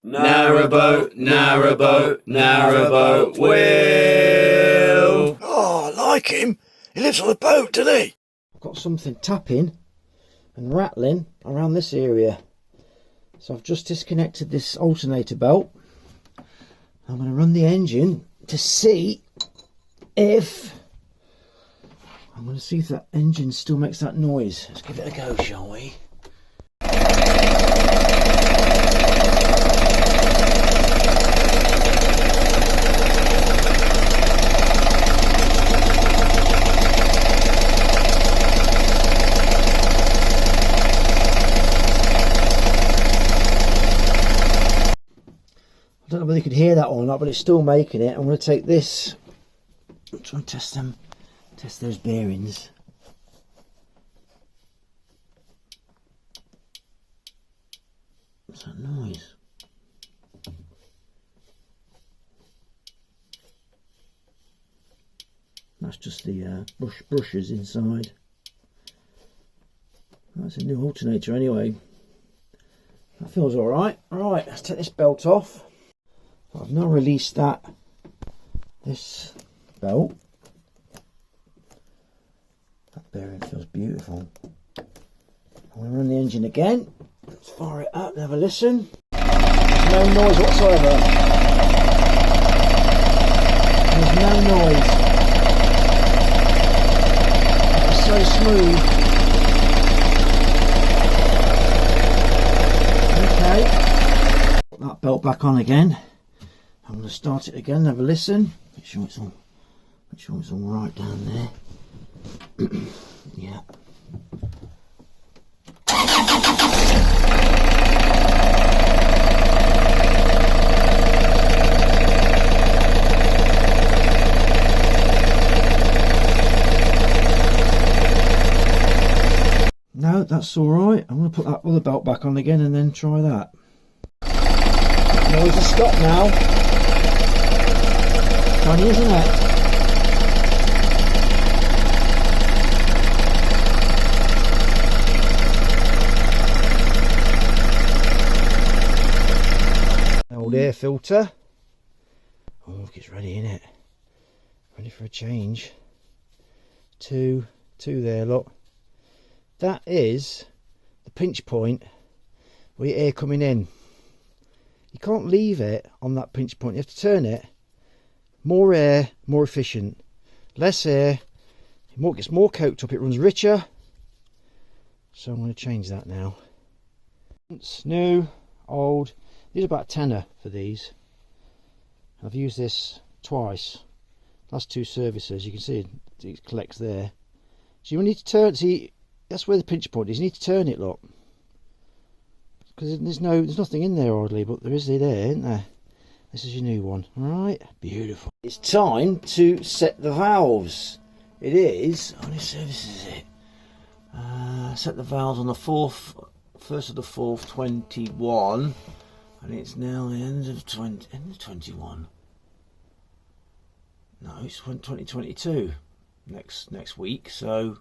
Narrowboat, narrowboat, narrowboat, Will. Oh, I like him. He lives on a boat, doesn't he? I've got something tapping and rattling around this area. So I've just disconnected this alternator belt. I'm going to run the engine to see if... I'm going to see if that engine still makes that noise. Let's give it a go, shall we? I don't know whether you could hear that or not, but it's still making it. I'm going to take this, try and test those bearings. What's that noise? That's just the brushes inside. That's a new alternator anyway. That feels alright. Right, let's take this belt off. I've now released this belt. That bearing feels beautiful. I'm going to run the engine again. Let's fire it up and have a listen. There's no noise whatsoever. There's no noise. It's so smooth. Okay. Put that belt back on again. I'm going to start it again and have a listen. Make sure it's all right down there. Yeah. No, that's all right. I'm going to put that other belt back on again and then try that. Noise has stopped now. Funny, isn't it? Old air filter. Oh, look, it's ready, isn't it? Ready for a change. Two there, look. That is the pinch point with your air coming in. You can't leave it on that pinch point. You have to turn it. More air, more efficient. Less air, it gets more coked up, it runs richer. So I'm going to change that now. It's new, old. These are about a tenner for these. I've used this twice. Last two services, you can see it collects there. So you need to turn, see, that's where the pinch point is. You need to turn it, look. Because there's nothing in there oddly, but there is there, isn't there? This is your new one. Alright, beautiful. It's time to set the valves. It is, how many services is it? Set the valves on the 1st of the 4th, 21. And it's now the end of 21. No, it's 2022. Next week. So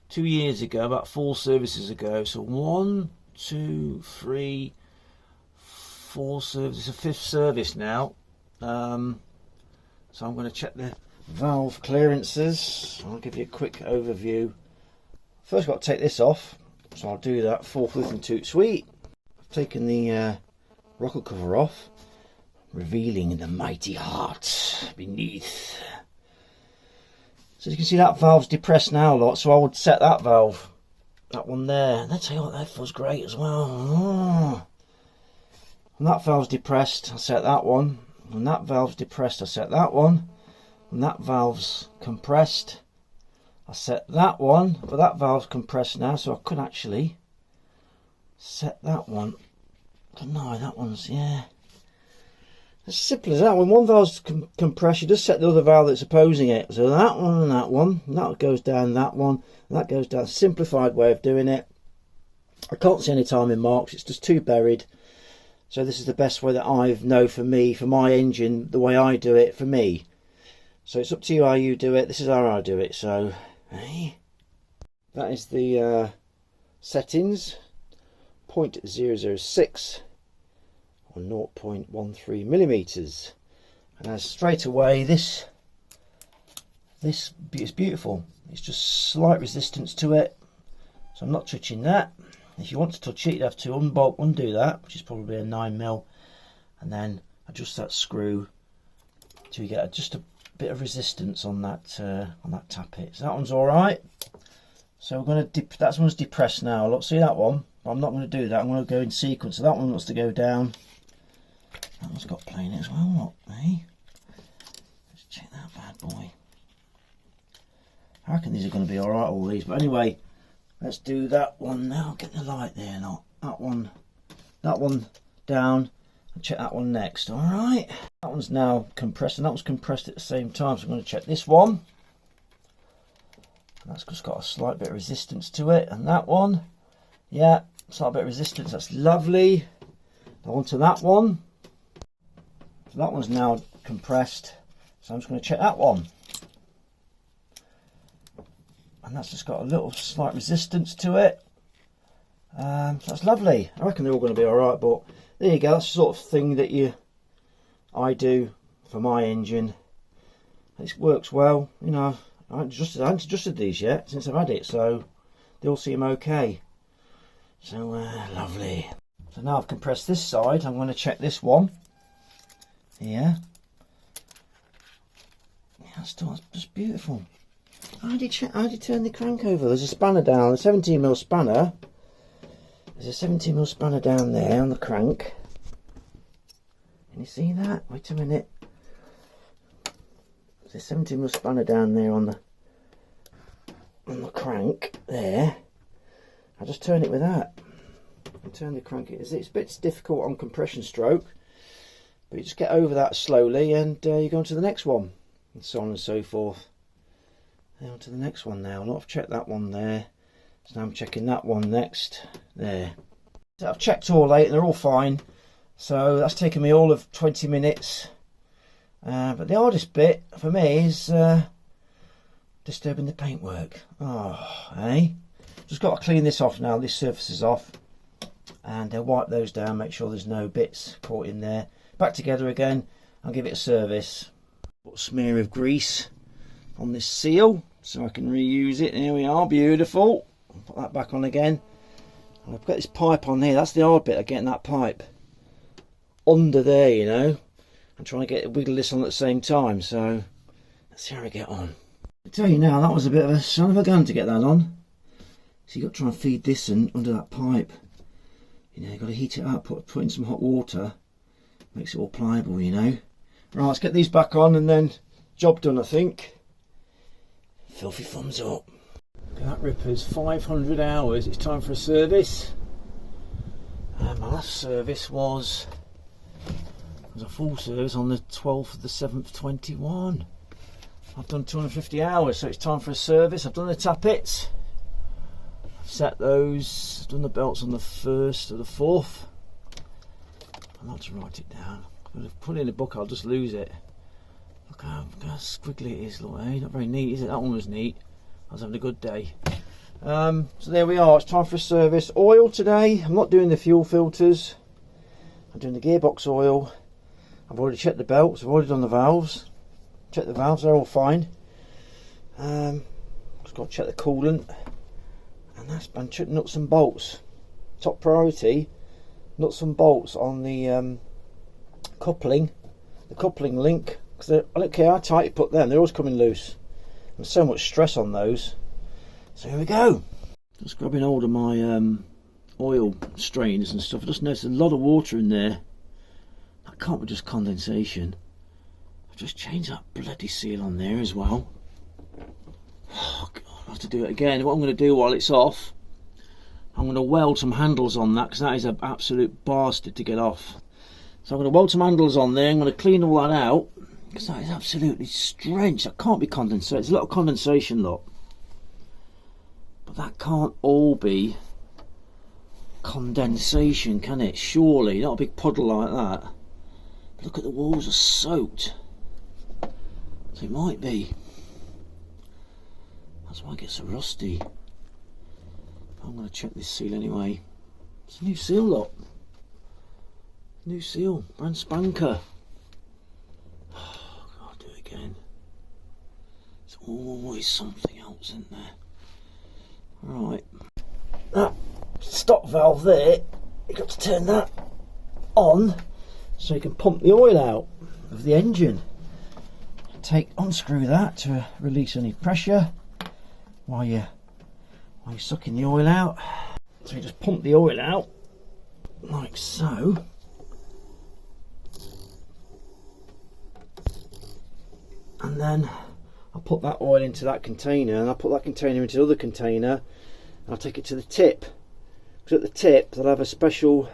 2 years ago, about 4 services ago. So 1, 2, 3, 4 services, a 5th service now. So I'm going to check the valve clearances. I'll give you a quick overview. First, I've got to take this off, so I'll do that forthwith and toot sweet. I've taken the rocker cover off, revealing the mighty heart beneath. So you can see that valve's depressed now a lot, so I would set that valve, that one there. And I tell you what, that feels great as well. Oh. When that valve's depressed, I set that one. When that valve's depressed, I set that one. When that valve's compressed, I set that one. But that valve's compressed now, so I could actually set that one. But no, that one's, yeah. As simple as that. When one valve's compressed, you just set the other valve that's opposing it. So that one and that goes down, that one, and that goes down. Simplified way of doing it. I can't see any timing marks, it's just too buried. So this is the best way that I know for me, for my engine, the way I do it for me. So it's up to you how you do it. This is how I do it. So, hey, that is the settings. 0.006 on 0.13 millimeters. And as straight away, this is beautiful. It's just slight resistance to it, so I'm not touching that. If you want to touch it, you'd have to undo that, which is probably a 9mm, and then adjust that screw to get just a bit of resistance on that tappet. So that one's all right. So we're going to that one's depressed now. Look, see that one? But I'm not going to do that. I'm going to go in sequence. So that one wants to go down. That one's got playing as well. Look, eh? Let's check that bad boy. I reckon these are going to be all right, all these. But anyway, let's do that one now. Get the light there. Not that one down. And check that one next. All right. That one's now compressed, and that one's compressed at the same time. So I'm going to check this one. And that's just got a slight bit of resistance to it. And that one, yeah, slight bit of resistance. That's lovely. Now on to that one. So that one's now compressed. So I'm just going to check that one. And that's just got a little slight resistance to it. So that's lovely. I reckon they're all going to be all right. But there you go. That's the sort of thing that I do for my engine. It works well. You know, I haven't adjusted these yet since I've had it, so they all seem okay. So lovely. So now I've compressed this side. I'm going to check this one. Yeah. Yeah, that's just beautiful. How do you turn the crank over? There's a spanner down, a 17mm spanner. There's a 17mm spanner down there on the crank. Can you see that? Wait a minute. There's a 17mm spanner down there on the crank there. I just turn it with that. I turn the crank. It's a bit difficult on compression stroke, but you just get over that slowly, and you go on to the next one, and so on and so forth. Then on to the next one now. I've checked that one there, so now I'm checking that one next. There. So I've checked all 8, and they're all fine. So that's taken me all of 20 minutes. But the hardest bit for me is disturbing the paintwork. Oh, eh? Just got to clean this off now. This surface is off, and wipe those down. Make sure there's no bits caught in there. Back together again. I'll give it a service. Put a smear of grease on this seal so I can reuse it. There we are. Beautiful. Put that back on again. And I've got this pipe on here. That's the hard bit of getting that pipe under there, you know. I'm trying to wiggle this on at the same time, so let's see how we get on. I tell you now, that was a bit of a son of a gun to get that on. So you've got to try and feed this in under that pipe. You know, you've got to heat it up, put in some hot water. Makes it all pliable, you know. Right, let's get these back on and then job done, I think. Filthy thumbs up. That Ripper's 500 hours. It's time for a service. My last service was a full service on the 12th of the 7th, 21. I've done 250 hours, so it's time for a service. I've done the tappets. I've set those. I've done the belts on the 1st or the 4th. I might to write it down. If I put it in a book, I'll just lose it. Look how squiggly it is, look, eh? Not very neat, is it? That one was neat. I was having a good day. So there we are. It's time for a service. Oil today. I'm not doing the fuel filters. I'm doing the gearbox oil. I've already checked the belts. I've already done the valves. Checked the valves. They're all fine. Just got to check the coolant. And that's been checking nuts and bolts. Top priority. Nuts and bolts on the coupling. The coupling link. Because I don't care how tight you put them. They're always coming loose. There's so much stress on those. So here we go. Just grabbing hold of my oil strainers and stuff. I just noticed a lot of water in there. That can't be just condensation. I've just changed that bloody seal on there as well. Oh God, I'll have to do it again. What I'm going to do while it's off, I'm going to weld some handles on that, because that is an absolute bastard to get off. So I'm going to weld some handles on there. I'm going to clean all that out, because that is absolutely strange. That can't be condensation. There's a lot of condensation, look. But that can't all be condensation, can it? Surely, not a big puddle like that. But look at the walls are soaked. So it might be. That's why it gets so rusty. I'm going to check this seal anyway. It's a new seal, look. New seal, brand spanker. Oh, I'll do it again. There's always something else in there. Right. That stop valve there, you've got to turn that on so you can pump the oil out of the engine. Unscrew that to release any pressure while you're sucking the oil out. So you just pump the oil out like so. And then I'll put that oil into that container, and I'll put that container into the other container, and I'll take it to the tip. Because at the tip they'll have a special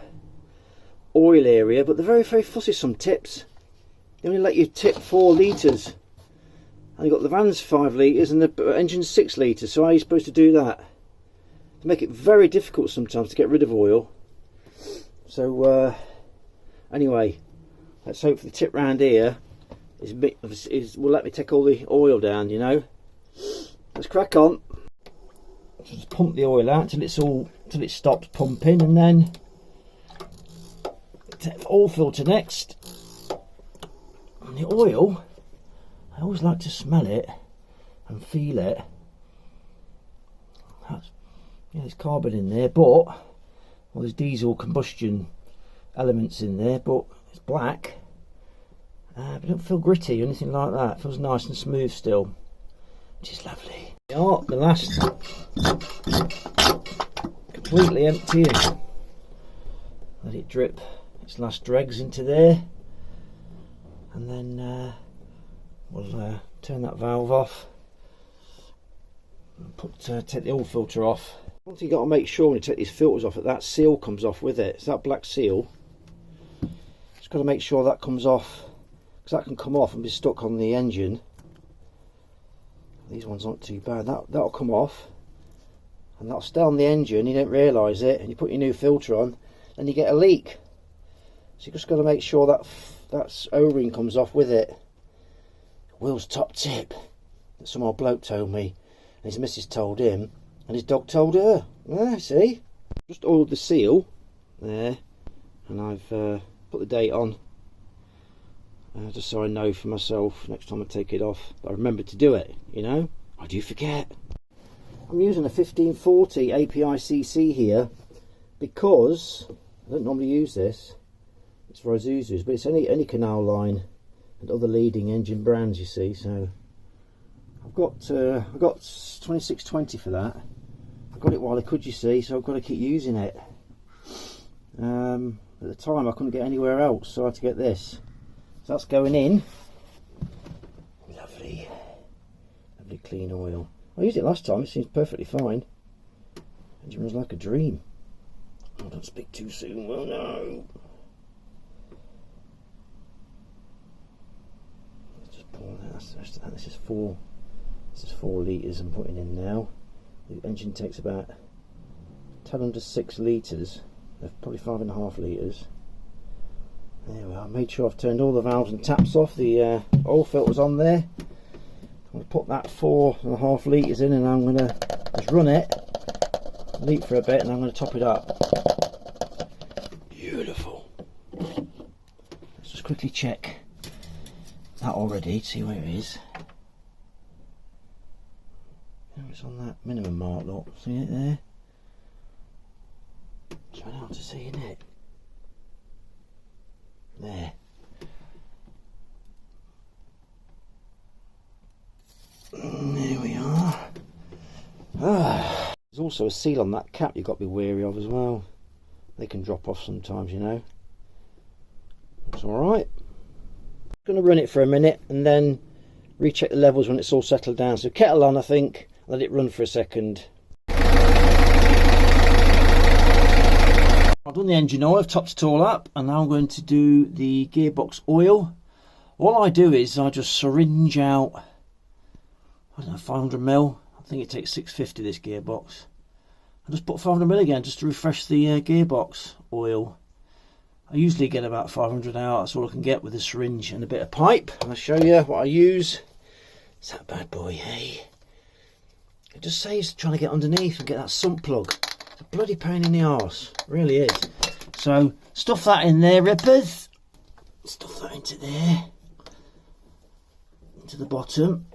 oil area, but they're very, very fussy, some tips. They only let you tip 4 litres. And you've got the van's 5 litres and the engine's 6 litres, so how are you supposed to do that? They make it very difficult sometimes to get rid of oil. So anyway, let's hope for the tip round here will let me take all the oil down, you know. Let's crack on. Just pump the oil out till it stops pumping, and then take the oil filter next. And the oil, I always like to smell it and feel it. There's carbon in there, but there's diesel combustion elements in there, but it's black. But it don't feel gritty or anything like that. It feels nice and smooth still, which is lovely. Oh, the last completely emptying. Let it drip its last dregs into there, and then we'll turn that valve off and take the oil filter off. One thing you've got to make sure when you take these filters off, that seal comes off with it. It's that black seal. Just got to make sure that comes off, because that can come off and be stuck on the engine. These ones aren't too bad. That'll come off, and that'll stay on the engine. You don't realise it, and you put your new filter on, and you get a leak. So you just got to make sure that O-ring comes off with it. Will's top tip that some old bloke told me, and his missus told him, and his dog told her. Yeah, see? Just oiled the seal there, and I've put the date on, just so I know for myself next time I take it off. I remember to do it, you know. I do forget. I'm using a 1540 API-CC here because I don't normally use this. It's for Isuzu's, but it's any canal line and other leading engine brands, you see. So I've got 2620 for that. I got it while I could, you see, so I've got to keep using it. At the time I couldn't get anywhere else, so I had to get this. So that's going in. Lovely clean oil. I used it last time, it seems perfectly fine. Engine runs like a dream. Oh, don't speak too soon, well no. Let's just pour that. This is 4 litres I'm putting in now. The engine takes about 10 under 6 litres, probably 5.5 litres. There we are. I made sure I've turned all the valves and taps off. The oil filter's on there. I'm going to put that 4.5 litres in, and I'm going to just run it, leak for a bit, and I'm going to top it up. Beautiful. Let's just quickly check that already to see where it is. It's on that minimum mark, look. See it there? It's very hard to see, isn't it? There. There we are. There's also a seal on that cap you've got to be wary of as well. They can drop off sometimes, you know. It's alright. I'm going to run it for a minute and then recheck the levels when it's all settled down. So kettle on, I think. Let it run for a second. I've done the engine oil, I've topped it all up, and now I'm going to do the gearbox oil. All I do is I just syringe out, I don't know, 500ml. I think it takes 650 this gearbox. I just put 500ml again just to refresh the gearbox oil. I usually get about 500 out, that's all I can get with a syringe and a bit of pipe. And I'll show you what I use. It's that bad boy, hey? It just saves trying to get underneath and get that sump plug. It's a bloody pain in the arse, it really is. So stuff that in there, rippers. Stuff that into there. Into the bottom.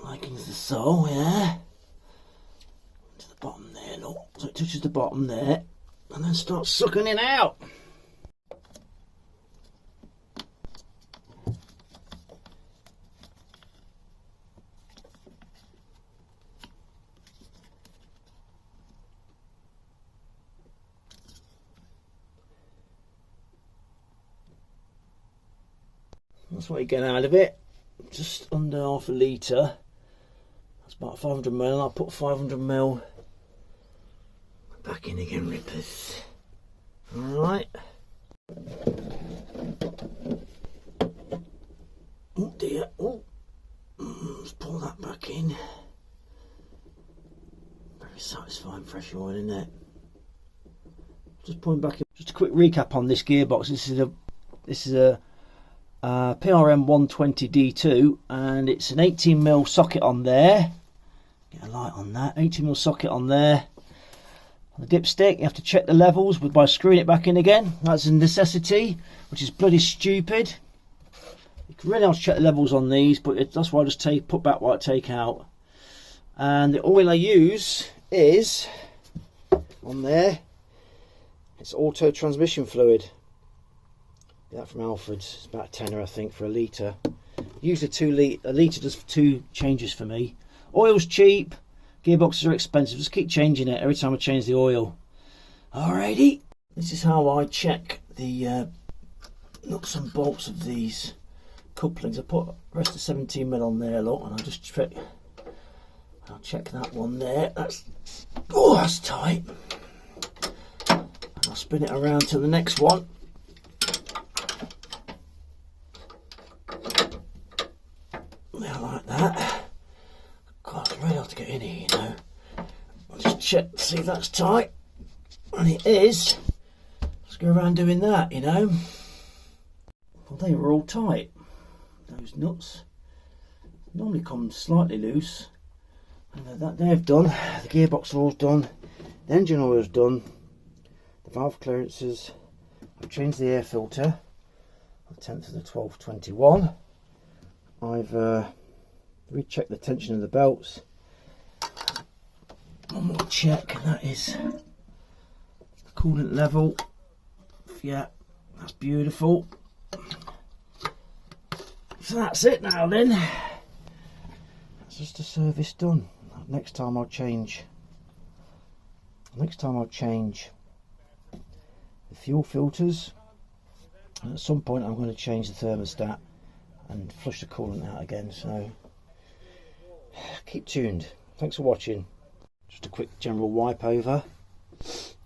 Like into the sole, yeah. To the bottom there, look. So it touches the bottom there. And then starts sucking it out. That's what you get out of it. Just under half a litre. That's about 500ml. I'll put 500ml back in again, rippers. Alright. Oh dear. Oh. Let's pull that back in. Very satisfying fresh oil, isn't it? Just pulling back in. Just a quick recap on this gearbox. This is a PRM 120D2, and it's an 18mm socket on there. Get a light on that. 18mm socket on there. On the dipstick, you have to check the levels by screwing it back in again. That's a necessity, which is bloody stupid. You can really have to check the levels on these, but that's why I just put back what I take out. And the oil I use is on there. It's auto transmission fluid. That from Alfred's. It's about a tenner, I think, for a litre. Usually a litre does 2 changes for me. Oil's cheap, gearboxes are expensive. Just keep changing it every time I change the oil. Alrighty. This is how I check the nuts and bolts of these couplings. I put the rest of 17mm on there, look, and I'll check that one there. That's tight. And I'll spin it around to the next one. Like that. God, it's really hard to get in here, you know. I'll just check to see if that's tight. And it is. Let's go around doing that, you know. Well, they were all tight. Those nuts normally come slightly loose. And that they've done. The gearbox oil's done. The engine oil's done. The valve clearances. I've changed the air filter. The 10th of the 12th, 21. I've rechecked the tension of the belts. One more check, and that is the coolant level. Yeah, that's beautiful. So that's it now then. That's just a service done. Next time I'll change the fuel filters. And at some point I'm going to change the thermostat and flush the coolant out again, so keep tuned. Thanks for watching. Just a quick general wipe over.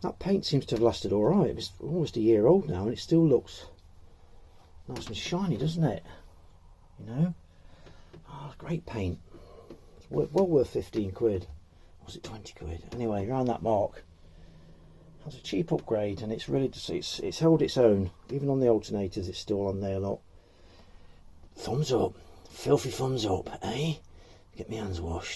That paint seems to have lasted alright. It's almost a year old now and it still looks nice and shiny, doesn't it? You know? Oh, great paint. It's well worth 15 quid. Or was it 20 quid? Anyway, around that mark. That's a cheap upgrade and it's really just, it's held its own. Even on the alternators it's still on there a lot. Thumbs up. Filthy thumbs up, eh? Get my hands washed.